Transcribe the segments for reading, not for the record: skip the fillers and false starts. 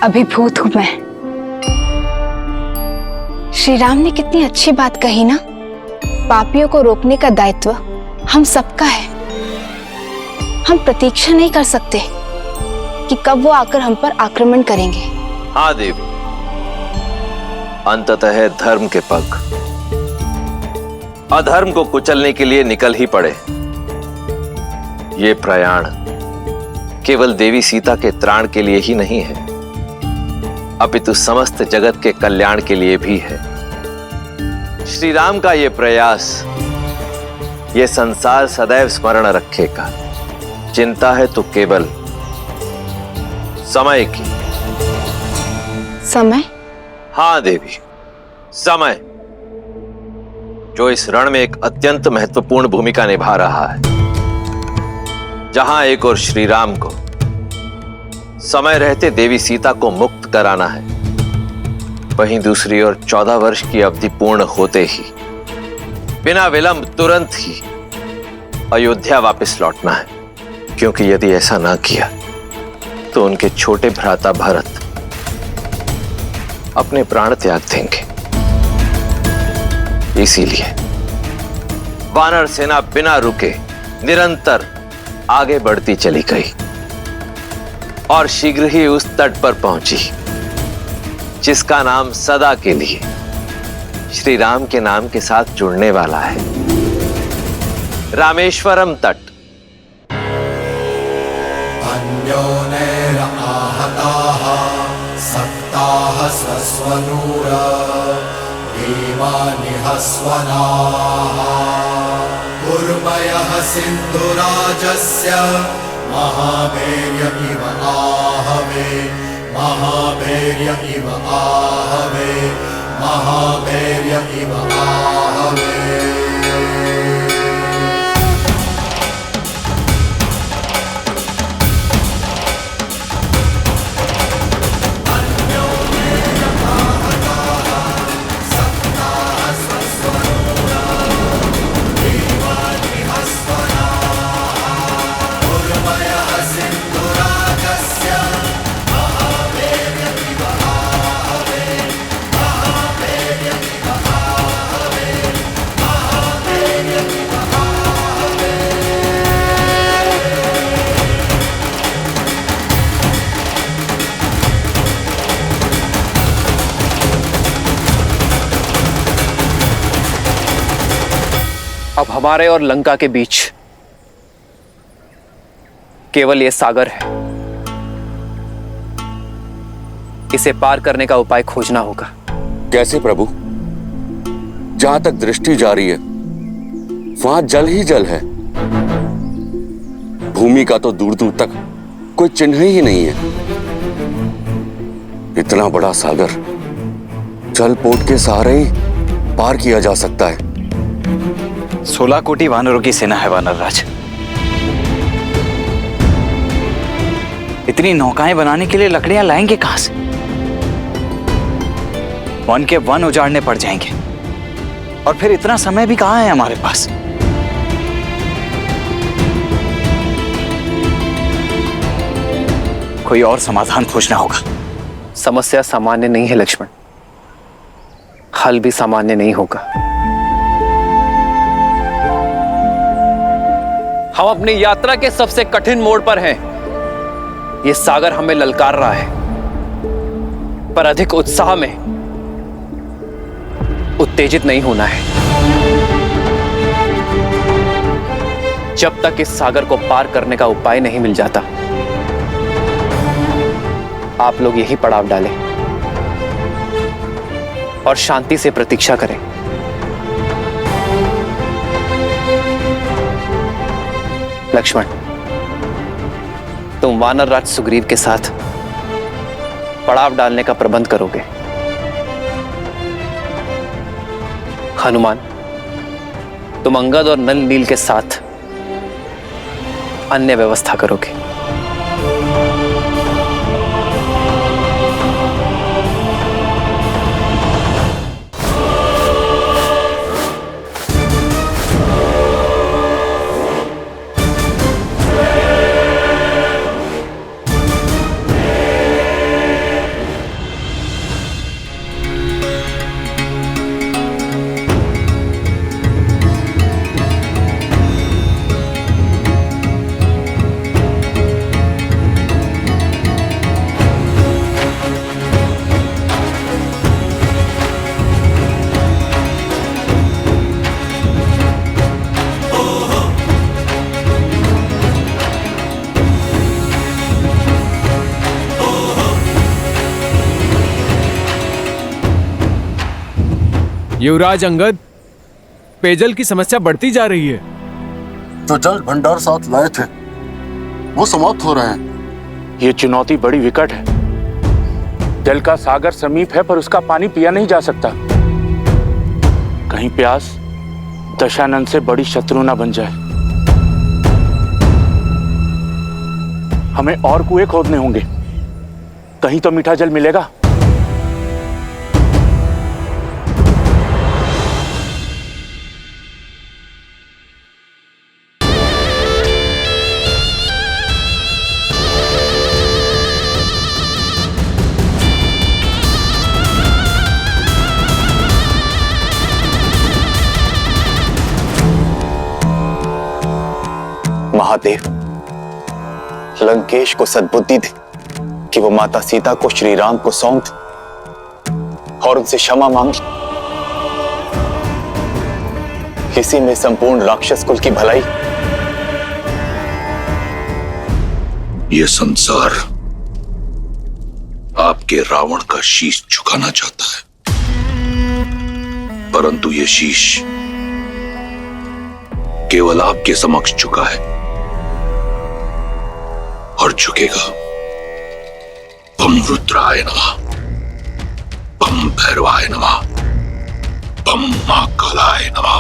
अभिभूत हूं मैं। श्री राम ने कितनी अच्छी बात कही ना, पापियों को रोकने का दायित्व हम सबका है। हम प्रतीक्षा नहीं कर सकते कि कब वो आकर हम पर आक्रमण करेंगे। हाँ देवी, अंततः धर्म के पग अधर्म को कुचलने के लिए निकल ही पड़े। ये प्रयाण केवल देवी सीता के त्राण के लिए ही नहीं है, अपितु समस्त जगत के कल्याण के लिए भी है। श्री राम का ये प्रयास ये संसार सदैव स्मरण रखेगा। चिंता है तो केवल समय की। समय? हाँ देवी, समय, जो इस रण में एक अत्यंत महत्वपूर्ण भूमिका निभा रहा है। जहां एक और श्री राम को समय रहते देवी सीता को मुक्त कराना है, वहीं दूसरी ओर 14 वर्ष की अवधि पूर्ण होते ही बिना विलंब तुरंत ही अयोध्या वापस लौटना है। क्योंकि यदि ऐसा ना किया तो उनके छोटे भ्राता भरत अपने प्राण त्याग देंगे। इसीलिए वानर सेना बिना रुके निरंतर आगे बढ़ती चली गई और शीघ्र ही उस तट पर पहुंची जिसका नाम सदा के लिए श्री राम के नाम के साथ जुड़ने वाला है, रामेश्वरम तट। अन्योनैराहताः सक्ताः सस्वनूरा भीमानि हस्वनाः उर्वयः सिन्धुराजस्य महाभैर्य इव आहवे महाभैर्य इव आहवे महाभैर्य इव आहवे। अब हमारे और लंका के बीच केवल यह सागर है। इसे पार करने का उपाय खोजना होगा। कैसे प्रभु? जहां तक दृष्टि जा रही है वहां जल ही जल है। भूमि का तो दूर दूर तक कोई चिन्ह ही नहीं है। इतना बड़ा सागर जल पोत के सहारे ही पार किया जा सकता है। 16 कोटि वानरों की सेना है वानर राज। इतनी नौकाएं बनाने के लिए लकड़ियां लाएंगे कहां से? वन के वन उजाड़ने पड़ जाएंगे और फिर इतना समय भी कहां है हमारे पास। कोई और समाधान खोजना होगा। समस्या सामान्य नहीं है लक्ष्मण, हल भी सामान्य नहीं होगा। हम अपनी यात्रा के सबसे कठिन मोड़ पर हैं। यह सागर हमें ललकार रहा है, पर अधिक उत्साह में उत्तेजित नहीं होना है। जब तक इस सागर को पार करने का उपाय नहीं मिल जाता, आप लोग यही पड़ाव डालें और शांति से प्रतीक्षा करें। लक्ष्मण, तुम वानर राज सुग्रीव के साथ पड़ाव डालने का प्रबंध करोगे। हनुमान, तुम अंगद और नल नील के साथ अन्य व्यवस्था करोगे। युवराज अंगद, पेयजल की समस्या बढ़ती जा रही है। जो जल भंडार साथ लाए थे वो समाप्त हो रहे हैं। ये चुनौती बड़ी विकट है। जल का सागर समीप है पर उसका पानी पिया नहीं जा सकता। कहीं प्यास दशानंद से बड़ी शत्रु ना बन जाए। हमें और कुएं खोदने होंगे, कहीं तो मीठा जल मिलेगा। महादेव, लंकेश को सद्बुद्धि दे कि वो माता सीता को श्री राम को सौंप दे और उनसे क्षमा मांग ले। इसी में संपूर्ण राक्षस कुल की भलाई। ये संसार आपके रावण का शीश झुकाना चाहता है, परंतु ये शीश केवल आपके समक्ष झुका है और झुकेगा। बम रुद्राय नमः, बम भैरवाय नमः, बम महाकालाय नमः।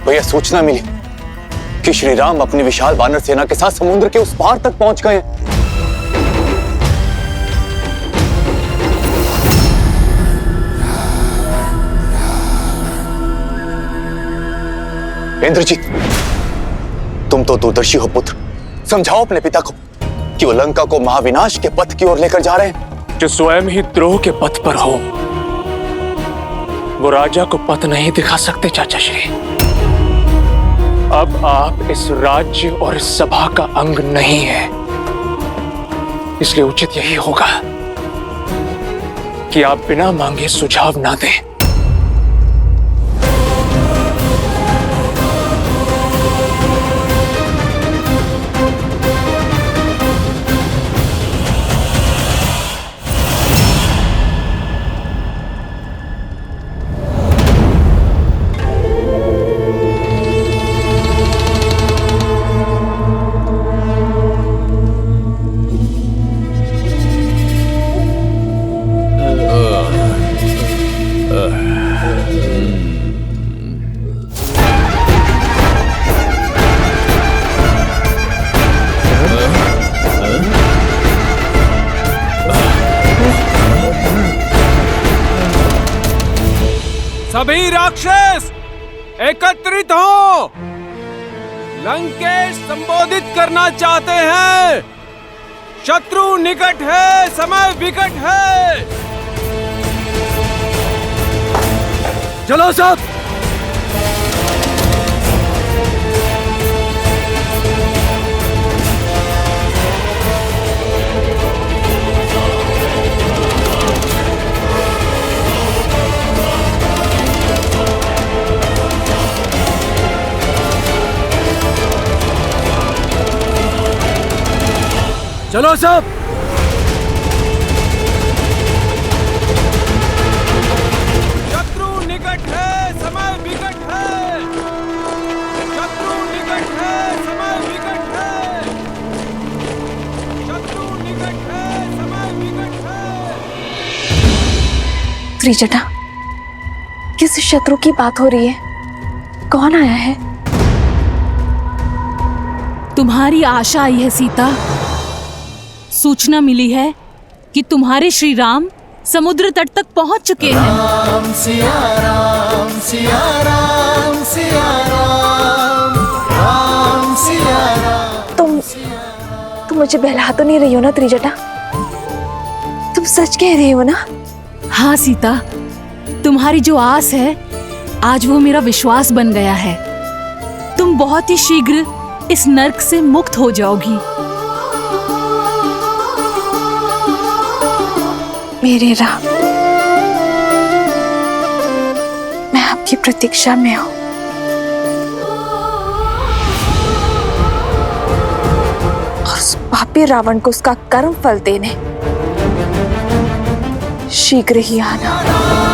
भैया सूचना मिली कि श्री राम अपनी विशाल वानर सेना के साथ समुद्र के उस पार तक पहुंच गए हैं। इंद्रजीत, तुम तो दूरदर्शी हो पुत्र, समझाओ अपने पिता को कि वो लंका को महाविनाश के पथ की ओर लेकर जा रहे हैं। जो स्वयं ही द्रोह के पथ पर हो वो राजा को पथ नहीं दिखा सकते चाचा श्री। अब आप इस राज्य और इस सभा का अंग नहीं है, इसलिए उचित यही होगा कि आप बिना मांगे सुझाव ना दें। सभी राक्षस एकत्रित हो। लंकेश संबोधित करना चाहते हैं। शत्रु निकट है, समय विकट है। चलो सब। चलो सब। शत्रु निकट है, समय विकट है। शत्रु निकट है, समय विकट है। शत्रु निकट है, समय विकट है। त्रिजटा, किस शत्रु की बात हो रही है? कौन आया है? तुम्हारी आशा आई है सीता। सूचना मिली है कि तुम्हारे श्री राम समुद्र तट तक पहुंच चुके हैं। राम सिया राम सिया राम सिया राम, राम सिया राम। तुम मुझे बहला तो नहीं रही हो ना त्रिजटा? तुम सच कह रही हो ना? हाँ सीता, तुम्हारी जो आस है आज वो मेरा विश्वास बन गया है। तुम बहुत ही शीघ्र इस नर्क से मुक्त हो जाओगी। मेरे राम, मैं आपकी प्रतीक्षा में हूं। पापी रावण को उसका कर्म फल देने शीघ्र ही आना।